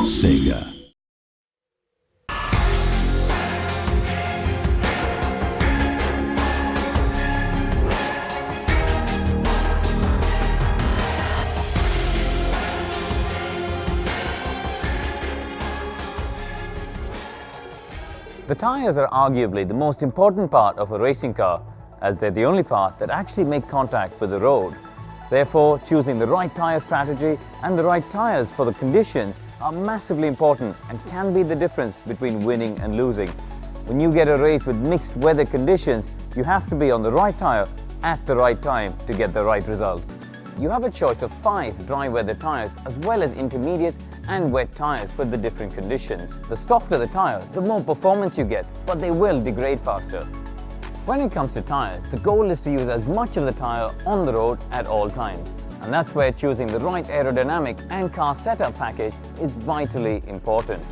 Sega. The tyres are arguably the most important part of a racing car, as they're the only part that actually make contact with the road. Therefore, choosing the right tyre strategy and the right tyres for the conditions are massively important and can be the difference between winning and losing. When you get a race with mixed weather conditions, you have to be on the right tyre at the right time to get the right result. You have a choice of 5 dry weather tyres as well as intermediate and wet tyres for the different conditions. The softer the tyre, the more performance you get, but they will degrade faster. When it comes to tyres, the goal is to use as much of the tyre on the road at all times. And that's where choosing the right aerodynamic and car setup package is vitally important.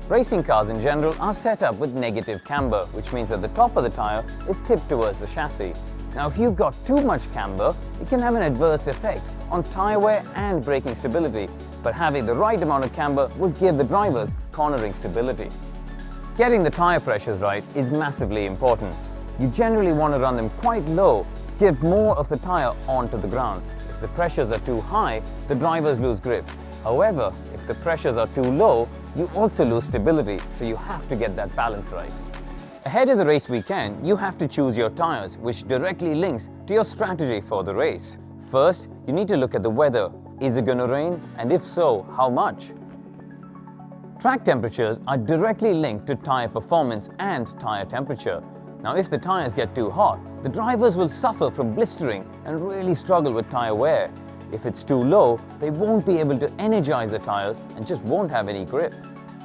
Racing cars in general are set up with negative camber, which means that the top of the tyre is tipped towards the chassis. Now, if you've got too much camber, it can have an adverse effect on tyre wear and braking stability, but having the right amount of camber will give the drivers cornering stability. Getting the tyre pressures right is massively important. You generally want to run them quite low to give more of the tyre onto the ground. If the pressures are too high, the drivers lose grip. However, if the pressures are too low, you also lose stability, so you have to get that balance right. Ahead of the race weekend, you have to choose your tyres, which directly links to your strategy for the race. First, you need to look at the weather. Is it going to rain? And if so, how much? Track temperatures are directly linked to tyre performance and tyre temperature. Now, if the tyres get too hot, the drivers will suffer from blistering and really struggle with tyre wear. If it's too low, they won't be able to energize the tyres and just won't have any grip.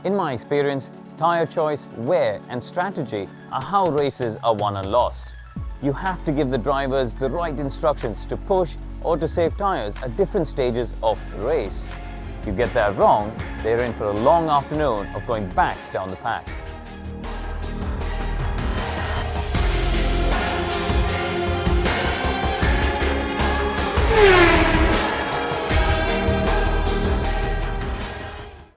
In my experience, tyre choice, wear and strategy are how races are won and lost. You have to give the drivers the right instructions to push or to save tyres at different stages of the race. If you get that wrong, they're in for a long afternoon of going back down the pack.